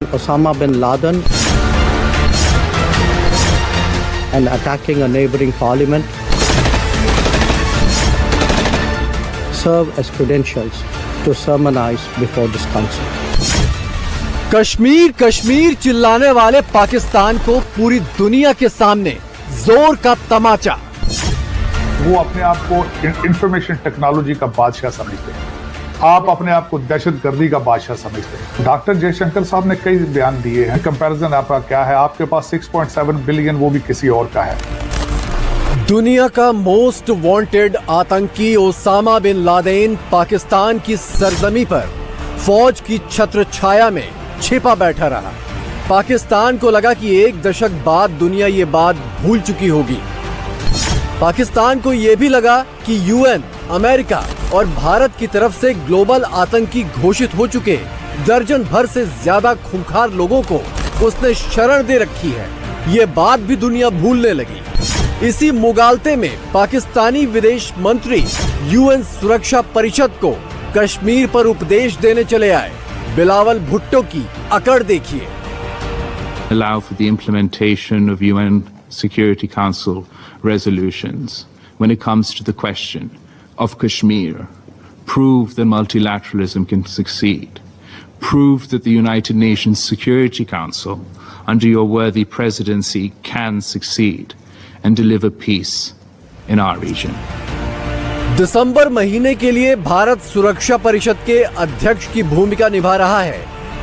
Osama bin Laden and attacking a neighboring parliament serve as credentials to sermonize before this council. Kashmir Kashmir चिल्लाने वाले पाकिस्तान को पूरी दुनिया के सामने जोर का तमाचा। वो अपने आप को इंफॉर्मेशन टेक्नोलॉजी का बादशाह समझते हैं, आप अपने आप को दहशतगर्दी का बादशाह समझते हैं। डॉक्टर जयशंकर साहब ने कई बयान दिए हैं। कंपैरिजन आपका क्या है? आपके पास 6.7 बिलियन, वो भी किसी और का है। दुनिया का मोस्ट वांटेड आतंकी ओसामा बिन लादेन पाकिस्तान की सरजमी पर फौज की छत्र छाया में छिपा बैठा रहा। पाकिस्तान को लगा कि एक दशक बाद दुनिया ये बात भूल चुकी होगी। पाकिस्तान को यह भी लगा कि यूएन, अमेरिका और भारत की तरफ से ग्लोबल आतंकी घोषित हो चुके दर्जन भर से ज्यादा खूंखार लोगों को उसने शरण दे रखी है। ये बात भी दुनिया भूलने लगी। इसी मुगालते में पाकिस्तानी विदेश मंत्री यूएन सुरक्षा परिषद को कश्मीर पर उपदेश देने चले आए। बिलावल भुट्टो की अकड़ देखिए। Allow for the implementation of UN Security Council resolutions when it comes to the question of Kashmir. Prove that multilateralism can succeed. Prove that the United Nations Security Council, under your worthy presidency, can succeed and deliver peace in our region. दिसंबर महीने के लिए भारत सुरक्षा परिषद के अध्यक्ष की भूमिका निभा रहा है।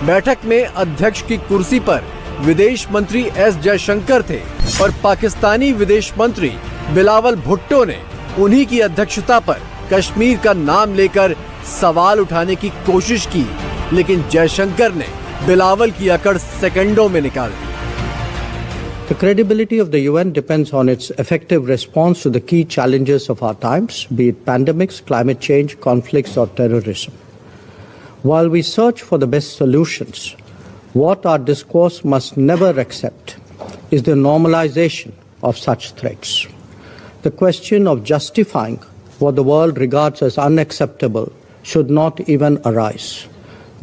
बैठक में अध्यक्ष की कुर्सी पर विदेश मंत्री एस जयशंकर थे और पाकिस्तानी विदेश मंत्री बिलावल भुट्टो ने उन्हीं की अध्यक्षता पर कश्मीर का नाम लेकर सवाल उठाने की कोशिश की, लेकिन जयशंकर ने बिलावल की अकड़ सेकंडों में निकाल दी। The credibility of the UN depends on its effective response to the key challenges of our times, be it pandemics, climate change, conflicts, or terrorism. While we search for the best solutions, what our discourse must never accept is the normalization of such threats. The question of justifying what the world regards as unacceptable should not even arise.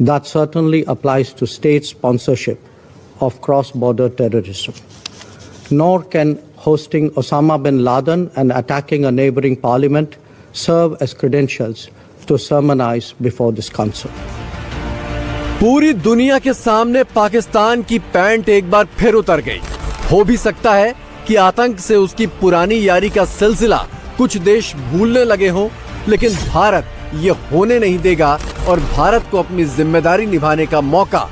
That certainly applies to state sponsorship of cross-border terrorism. Nor can hosting Osama bin Laden and attacking a neighboring parliament serve as credentials to sermonize before this council. पूरी दुनिया के सामने पाकिस्तान की pant एक बार फिर उतर गई। हो भी सकता है कि आतंक से उसकी पुरानी यारी का सिलसिला कुछ देश भूलने लगे हों, लेकिन भारत ये होने नहीं देगा और भारत को अपनी जिम्मेदारी निभाने का मौका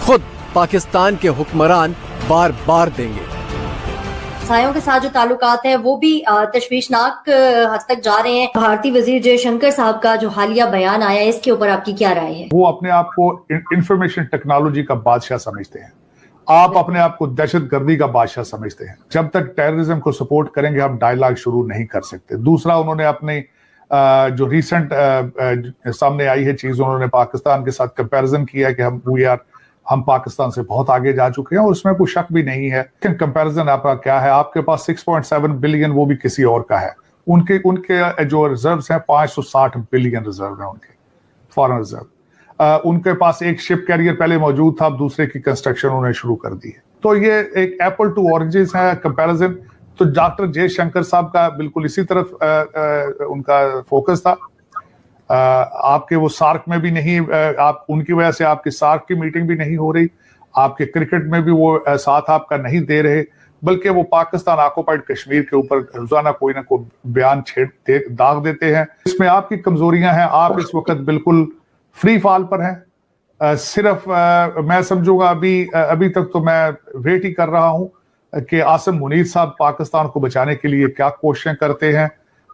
खुद पाकिस्तान के हुक्मरान बार बार देंगे। सायों के साथ जो ताल्लुकात हैं वो भी तशवीशनाक हद तक जा रहे हैं। भारतीय वजीर जयशंकर साहब का जो हालिया बयान आया है, इसके ऊपर आपकी क्या राय है? वो अपने आप को इंफॉर्मेशन टेक्नोलॉजी का बादशाह समझते हैं, आप अपने आप को दहशतगर्दी का बादशाह समझते हैं। जब तक टेररिज्म को सपोर्ट करेंगे हम डायलॉग शुरू नहीं कर सकते। दूसरा, उन्होंने अपने जो रिसेंट सामने आई है चीज, उन्होंने पाकिस्तान के साथ कंपैरिजन किया है कि हम पाकिस्तान से बहुत आगे जा चुके हैं और उसमें कोई शक भी नहीं है। लेकिन कंपैरिजन आपका क्या है? आपके पास 6.7 बिलियन, वो भी किसी और का है। उनके जो रिजर्व्स हैं 560 बिलियन रिजर्व है उनके फॉरेन रिजर्व। उनके पास एक शिप कैरियर पहले मौजूद था, अब दूसरे की कंस्ट्रक्शन उन्होंने शुरू कर दी है। तो ये एक एप्पल टू ऑरेंजेस है कंपैरिजन। तो डॉक्टर जयशंकर साहब का बिल्कुल इसी तरफ उनका फोकस था। आपके वो सार्क में भी नहीं, आप उनकी वजह से आपकी सार्क की मीटिंग भी नहीं हो रही, आपके क्रिकेट में भी वो साथ आपका नहीं दे रहे, बल्कि वो पाकिस्तान ऑक्युपाइड कश्मीर के ऊपर रोजाना कोई ना कोई बयान दाग देते हैं। इसमें आपकी कमजोरियां हैं। आप इस वक्त बिल्कुल फ्री फॉल पर हैं। सिर्फ मैं समझूंगा अभी तक तो मैं वेट ही कर रहा हूं कि आसिम मुनीर साहब पाकिस्तान को बचाने के लिए क्या कोशिशें करते हैं।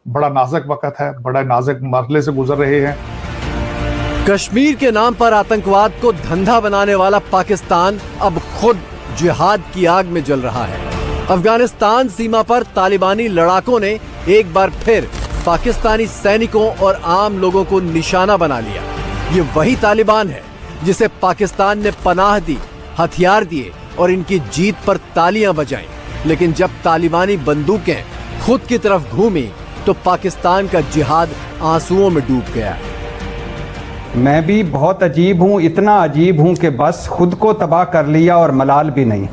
बड़ा नाजुक वक्त है, बड़ा नाजुक मरहले से गुजर रहे हैं। कश्मीर के नाम पर आतंकवाद को धंधा बनाने वाला पाकिस्तान अब खुद जिहाद की आग में जल रहा है। अफगानिस्तान सीमा पर तालिबानी लड़ाकों ने एक बार फिर पाकिस्तानी सैनिकों और आम लोगों को निशाना बना लिया। ये वही तालिबान है जिसे पाकिस्तान ने पनाह दी, हथियार दिए और इनकी जीत पर तालियां बजाईं। लेकिन जब तालिबानी बंदूकें खुद की तरफ घूमी तो पाकिस्तान का जिहाद आंसुओं में डूब गया है। मैं भी बहुत अजीब हूँ, इतना अजीब हूँ कि बस खुद को तबाह कर लिया और मलाल भी नहीं।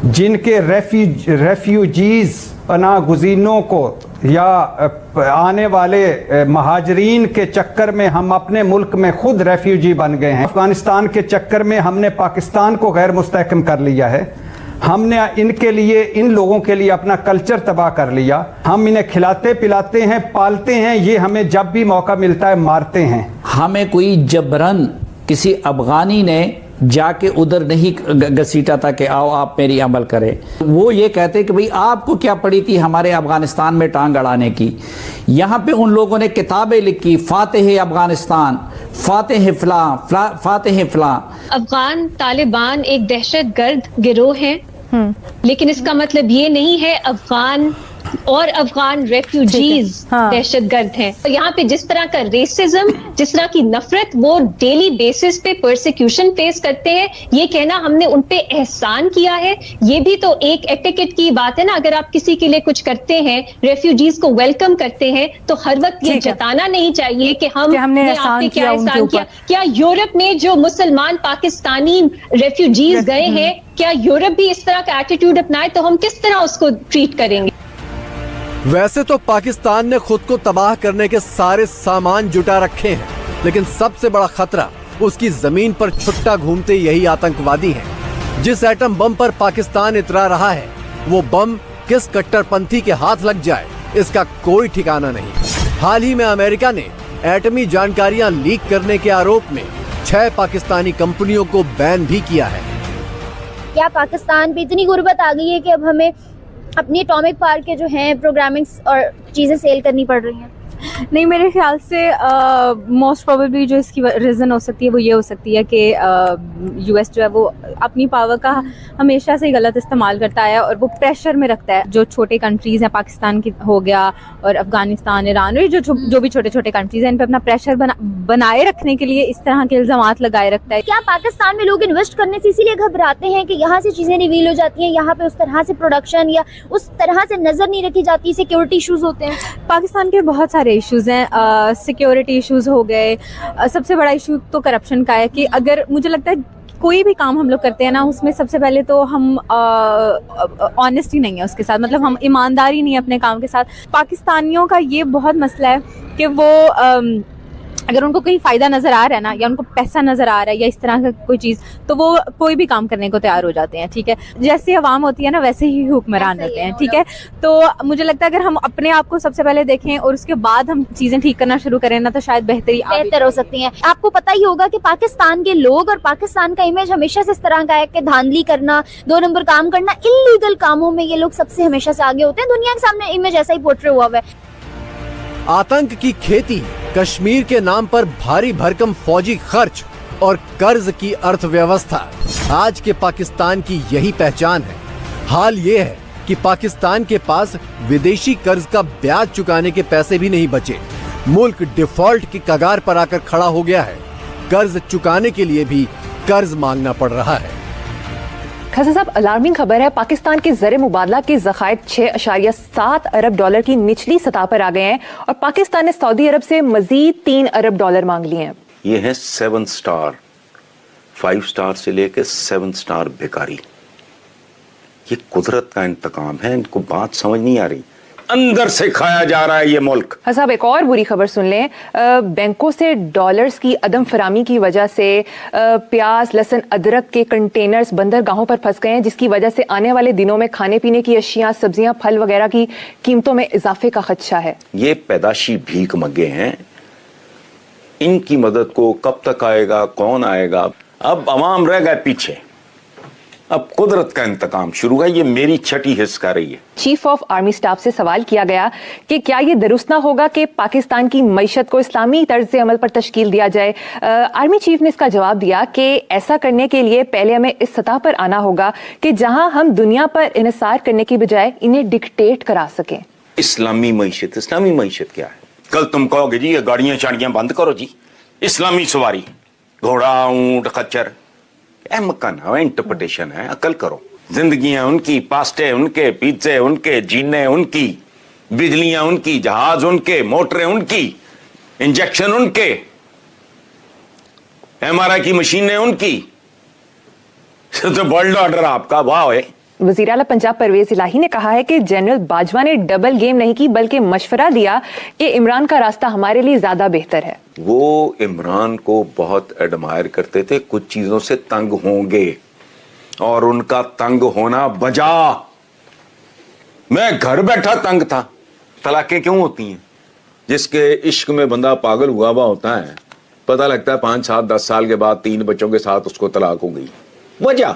जिनके रेफ्यूजीज पनाह गुज़ीनों को या आने वाले महाजरीन के चक्कर में हम अपने मुल्क में खुद रेफ्यूजी बन गए हैं। अफगानिस्तान के चक्कर में हमने पाकिस्तान को गैर मुस्तहकम कर लिया है। हमने इनके लिए, इन लोगों के लिए अपना कल्चर तबाह कर लिया। हम इन्हें खिलाते पिलाते हैं, पालते हैं, ये हमें जब भी मौका मिलता है मारते हैं। हमें कोई जबरन किसी अफगानी ने जाके उधर नहीं घसीटा था कि आओ आप मेरी अमल करें। वो ये कहते कि भाई आपको क्या पड़ी थी हमारे अफगानिस्तान में टांग अड़ाने की। यहाँ पे उन लोगों ने किताबें लिखी, फातेह अफगानिस्तान, फातेह फलां, फातेह फलां। अफगान तालिबान एक दहशतगर्द गिरोह है, लेकिन इसका मतलब ये नहीं है अफगान और अफगान रेफ्यूजीज दहशतगर्द हैं। तो यहाँ पे जिस तरह का रेसिज्म, जिस तरह की नफरत वो डेली बेसिस पे परसिक्यूशन फेस करते हैं, ये कहना हमने उन पे एहसान किया है, ये भी तो एक एटिकेट की बात है ना। अगर आप किसी के लिए कुछ करते हैं, रेफ्यूजीज को वेलकम करते हैं, तो हर वक्त ये जताना नहीं चाहिए कि हमने आप पे क्या एहसान किया। क्या यूरोप में जो मुसलमान पाकिस्तानी रेफ्यूजीज गए हैं, क्या यूरोप भी इस तरह का एटीट्यूड अपनाए तो हम किस तरह उसको ट्रीट करेंगे। वैसे तो पाकिस्तान ने खुद को तबाह करने के सारे सामान जुटा रखे हैं, लेकिन सबसे बड़ा खतरा उसकी जमीन पर छुट्टा घूमते यही आतंकवादी हैं। जिस एटम बम पर पाकिस्तान इतरा रहा है, वो बम किस कट्टरपंथी के हाथ लग जाए इसका कोई ठिकाना नहीं। हाल ही में अमेरिका ने एटमी जानकारियां लीक करने के आरोप में 6 पाकिस्तानी कंपनियों को बैन भी किया है। क्या पाकिस्तान पे इतनी गुर्बत आ गई है कि अब हमें अपनी एटॉमिक पावर के जो हैं प्रोग्रामिंग्स और चीज़ें सेल करनी पड़ रही हैं? नहीं, मेरे ख्याल से मोस्ट प्रोबेबली जो इसकी रीज़न हो सकती है वो ये हो सकती है कि यूएस जो है वो अपनी पावर का हमेशा से ही गलत इस्तेमाल करता है और वो प्रेशर में रखता है जो छोटे कंट्रीज़ हैं, पाकिस्तान की हो गया और अफगानिस्तान, ईरान, और जो भी छोटे छोटे कंट्रीज़ हैं, इन पर अपना प्रेशर बनाए रखने के लिए इस तरह के इल्ज़ामात लगाए रखता है। क्या पाकिस्तान में लोग इन्वेस्ट करने से इसीलिए घबराते हैं कि यहाँ से चीज़ें रिवील हो जाती हैं, यहाँ पे उस तरह से प्रोडक्शन या उस तरह से नज़र नहीं रखी जाती, सिक्योरिटी इशूज़ होते हैं? पाकिस्तान के बहुत सारे इश्यूज़ हैं, सिक्योरिटी इश्यूज़ हो गए। सबसे बड़ा इशू तो करप्शन का है कि अगर मुझे लगता है कोई भी काम हम लोग करते हैं ना, उसमें सबसे पहले तो हम ऑनेस्टी नहीं है उसके साथ, मतलब हम ईमानदारी नहीं है अपने काम के साथ। पाकिस्तानियों का ये बहुत मसला है कि वो अगर उनको कहीं फ़ायदा नज़र आ रहा है ना, या उनको पैसा नज़र आ रहा है या इस तरह का कोई चीज़, तो वो कोई भी काम करने को तैयार हो जाते हैं। ठीक है, जैसे अवाम होती है ना वैसे ही हुक्मरान रहते हैं। ठीक है, तो मुझे लगता है अगर हम अपने आप को सबसे पहले देखें और उसके बाद हम चीज़ें ठीक करना शुरू करें ना, तो शायद बेहतर हो सकती हैं। आपको पता ही होगा कि पाकिस्तान के लोग और पाकिस्तान का इमेज हमेशा से इस तरह का है कि धांधली करना, 2 नंबर काम करना, इल्लीगल कामों में ये लोग सबसे हमेशा से आगे होते हैं। दुनिया के सामने इमेज ऐसा ही पोर्ट्रे हुआ है। आतंक की खेती, कश्मीर के नाम पर भारी भरकम फौजी खर्च और कर्ज की अर्थव्यवस्था आज के पाकिस्तान की यही पहचान है। हाल ये है कि पाकिस्तान के पास विदेशी कर्ज का ब्याज चुकाने के पैसे भी नहीं बचे। मुल्क डिफॉल्ट की कगार पर आकर खड़ा हो गया है। कर्ज चुकाने के लिए भी कर्ज मांगना पड़ रहा है। खासा साहब, अलार्मिंग खबर है, पाकिस्तान के ज़र मुबादला के ज़खायर 6.7 अरब डॉलर की निचली सतह पर आ गए हैं और पाकिस्तान ने सऊदी अरब से मजीद 3 अरब डॉलर मांग लिए हैं। ये है 7 स्टार, 5 स्टार से लेकर 7 स्टार भिखारी। ये कुदरत का इंतकाम है, इनको बात समझ नहीं आ रही। अंदर से खाया जा रहा है ये मुल्क। साहब, एक और बुरी खबर सुन लें। बैंकों से डॉलर्स की अदम फरामी की वजह से प्याज, लहसुन, अदरक के कंटेनर्स बंदरगाहों पर फंस गए हैं, जिसकी वजह से आने वाले दिनों में खाने पीने की अशिया, सब्जियां, फल वगैरह की कीमतों में इजाफे का खदशा है। ये पैदाशी भीख मगे हैं, इनकी मदद को कब तक आएगा, कौन आएगा? अब अवाम रह गए पीछे, अब कुदरत का इंतकाम शुरू है। ये मेरी छठी हिस्स कर रही है। चीफ ऑफ आर्मी स्टाफ से सवाल किया गया कि क्या ये दुरुस्त ना होगा कि पाकिस्तान की मईशत को इस्लामी तर्ज अमल पर तश्कील दिया जाए। आर्मी चीफ ने इसका जवाब दिया कि ऐसा करने के लिए पहले हमें इस सतह पर आना होगा कि जहां हम दुनिया पर इन्हिसार करने की बजाय इन्हें डिक्टेट करा सकें। इस्लामी मईशत, इस्लामी मईशत क्या है? कल तुम कहोगे जी ये गाड़ियां शाड़ियां बंद करो जी, इस्लामी सवारी, घोड़ा, ऊंट, खच्चर, मकाना इंटरप्रिटेशन है, अकल करो। जिंदगियां उनकी, पास्ते उनके, पिज्जे उनके, जीने उनकी, बिजलियां उनकी, जहाज उनके, मोटरें उनकी, इंजेक्शन उनके। MRI की मशीनें उनकी, तो वर्ल्ड ऑर्डर आपका, वाह है। वज़ीर आला पंजाब परवेज इलाही ने कहा है कि जनरल बाजवा ने डबल गेम नहीं की बल्कि मशवरा दिया कि इमरान का रास्ता हमारे लिए ज्यादा बेहतर है। वो इमरान को बहुत एडमायर करते थे, कुछ चीजों से तंग होंगे और उनका तंग होना बजा। मैं घर बैठा तंग था। तलाकें क्यों होती हैं? जिसके इश्क में बंदा पागल हुआ होता है, पता लगता है 5, 7, 10 साल के बाद 3 बच्चों के साथ उसको तलाक हो गई। वजह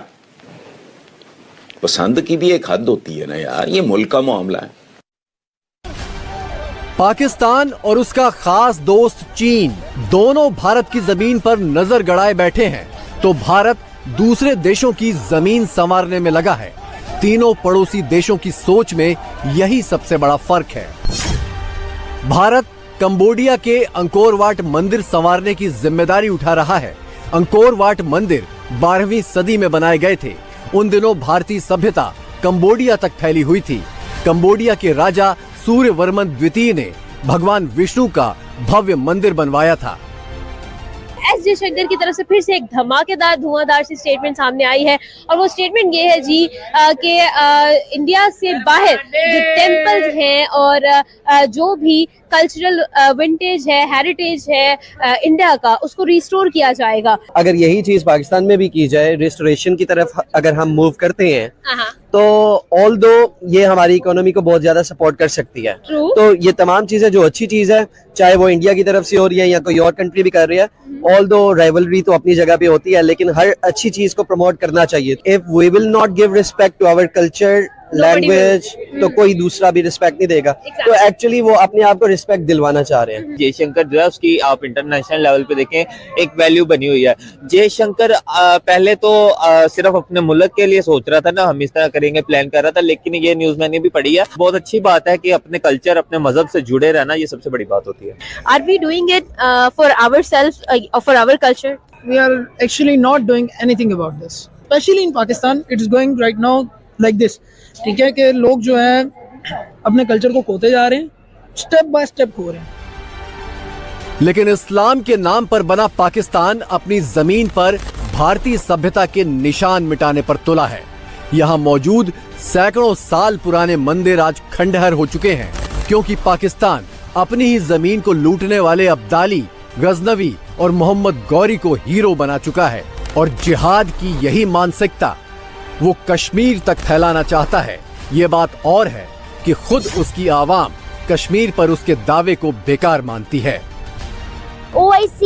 पसंद की भी एक हद होती है ना यार, ये मुल्क का मामला है। पाकिस्तान और उसका खास दोस्त चीन दोनों भारत की जमीन पर नजर गड़ाए बैठे हैं, तो भारत दूसरे देशों की जमीन संवारने में लगा है। तीनों पड़ोसी देशों की सोच में यही सबसे बड़ा फर्क है। भारत कंबोडिया के अंकोर वाट मंदिर संवारने की जिम्मेदारी उठा रहा है। अंकोर वाट मंदिर 12वीं सदी में बनाए गए थे। उन दिनों भारतीय सभ्यता कंबोडिया तक फैली हुई थी। कंबोडिया के राजा सूर्यवर्मन द्वितीय ने भगवान विष्णु का भव्य मंदिर बनवाया था। एस जयशंकर की तरफ से फिर से एक धमाकेदार धुआंधार सी स्टेटमेंट सामने आई है और वो स्टेटमेंट ये है जी कि इंडिया से बाहर जो टेम्पल्स हैं और जो भी कल्चरल विंटेज है, हेरिटेज है इंडिया का, उसको रिस्टोर किया जाएगा। अगर यही चीज पाकिस्तान में भी की जाए, रिस्टोरेशन की तरफ अगर हम मूव करते हैं, तो ऑल्दो ये हमारी इकोनॉमी को बहुत ज्यादा सपोर्ट कर सकती है। तो ये तमाम चीजें जो अच्छी चीज है, चाहे वो इंडिया की तरफ से हो रही है या कोई और कंट्री भी कर रही है, ऑल्दो राइवलरी तो अपनी जगह पे होती है, लेकिन हर अच्छी चीज को प्रमोट करना चाहिए। If we will not give respect to our culture, language, तो कोई दूसरा भी रिस्पेक्ट नहीं देगा। तो एक्चुअली वो अपने आप को रिस्पेक्ट दिलवाना चाह रहे हैं। जयशंकर जो है उसकी आप इंटरनेशनल लेवल पे देखें एक वैल्यू बनी हुई है। जयशंकर पहले तो सिर्फ अपने मुल्क के लिए सोच रहा था ना, हम इस तरह करेंगे प्लान कर रहा था, लेकिन ये न्यूज मैंने भी पढ़ी है। बहुत अच्छी बात है कि अपने कल्चर, अपने मजहब से जुड़े रहना, ये सबसे बड़ी बात होती है। Are we doing it for ourselves, for our culture? We are actually not doing anything about this, specially in Pakistan. It is going right now like this, ठीक है, कि लोग जो है अपने कल्चर को खोते जा रहे हैं, स्टेप बाय स्टेप खो रहे हैं। लेकिन इस्लाम के नाम पर बना पाकिस्तान अपनी जमीन पर भारतीय सभ्यता के निशान मिटाने पर तुला है। यहाँ मौजूद सैकड़ों साल पुराने मंदिर आज खंडहर हो चुके हैं, क्योंकि पाकिस्तान अपनी ही जमीन को लूटने वाले अब्दाली, गजनवी और मोहम्मद गौरी को हीरो बना चुका है। और जिहाद की यही मानसिकता वो कश्मीर तक फैलाना चाहता है। ये बात और है कि खुद उसकी आवाम कश्मीर पर उसके दावे को बेकार मानती है। OIC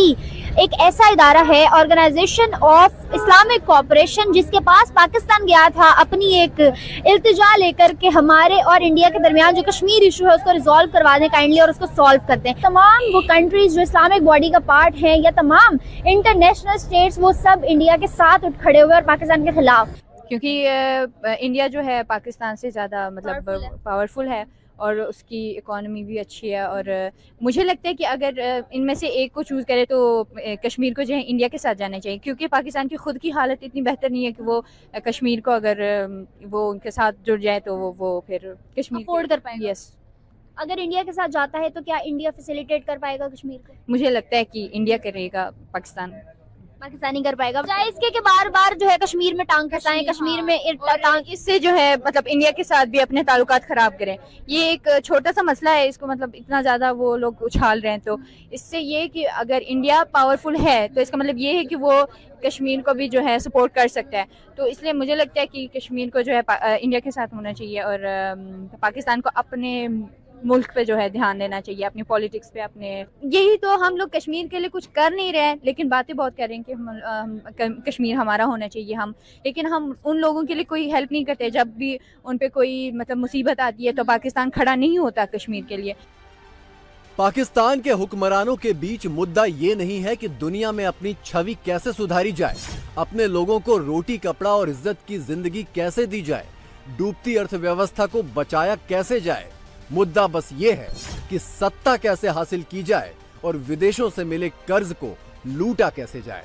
एक ऐसा इदारा है, ऑर्गेनाइजेशन ऑफ इस्लामिक कोऑपरेशन, जिसके पास पाकिस्तान गया था अपनी एक इल्तिजा लेकर के हमारे और इंडिया के दरमियान जो कश्मीर इशू है उसको रिजॉल्व करवा दें काइंडली और उसको सॉल्व करते हैं। तमाम वो कंट्रीज जो इस्लामिक बॉडी का पार्ट है या तमाम इंटरनेशनल स्टेट्स, वो सब इंडिया के साथ उठ खड़े हुए और पाकिस्तान के खिलाफ, क्योंकि इंडिया जो है पाकिस्तान से ज़्यादा मतलब पावरफुल है और उसकी इकोनॉमी भी अच्छी है। और मुझे लगता है कि अगर इनमें से एक को चूज़ करे तो कश्मीर को जो है इंडिया के साथ जाना चाहिए, क्योंकि पाकिस्तान की खुद की हालत इतनी बेहतर नहीं है कि वो कश्मीर को अगर वो उनके साथ जुड़ जाए तो वो फिर कश्मीर अफोर्ड कर पाएंगे। यस, अगर इंडिया के साथ जाता है तो क्या इंडिया फैसिलिटेट कर पाएगा कश्मीर को? मुझे लगता है कि इंडिया करेगा, पाकिस्तानी कर पाएगा, बजाय इसके कि बार बार जो है कश्मीर में टांग फंसाएं, कश्मीर में टांग, इससे जो है मतलब इंडिया के साथ भी अपने ताल्लुकात खराब करें। ये एक छोटा सा मसला है, इसको मतलब इतना ज्यादा वो लोग उछाल रहे हैं। तो इससे ये कि अगर इंडिया पावरफुल है तो इसका मतलब ये है कि वो कश्मीर को भी जो है सपोर्ट कर सकता है। तो इसलिए मुझे लगता है कि कश्मीर को जो है इंडिया के साथ होना चाहिए और पाकिस्तान को अपने मुल्क पे जो है ध्यान देना चाहिए, अपनी पॉलिटिक्स पे, अपने। यही तो हम लोग कश्मीर के लिए कुछ कर नहीं रहे हैं, लेकिन बातें बहुत कर रहे हैं कि हम कश्मीर हमारा होना चाहिए हम, लेकिन हम उन लोगों के लिए कोई हेल्प नहीं करते। जब भी उन पे कोई मतलब मुसीबत आती है तो पाकिस्तान खड़ा नहीं होता कश्मीर के लिए। पाकिस्तान के हुक्मरानों के बीच मुद्दा ये नहीं है कि दुनिया में अपनी छवि कैसे सुधारी जाए, अपने लोगों को रोटी, कपड़ा और इज्जत की जिंदगी कैसे दी जाए, डूबती अर्थव्यवस्था को बचाया कैसे जाए। मुद्दा बस ये है कि सत्ता कैसे हासिल की जाए और विदेशों से मिले कर्ज को लूटा कैसे जाए।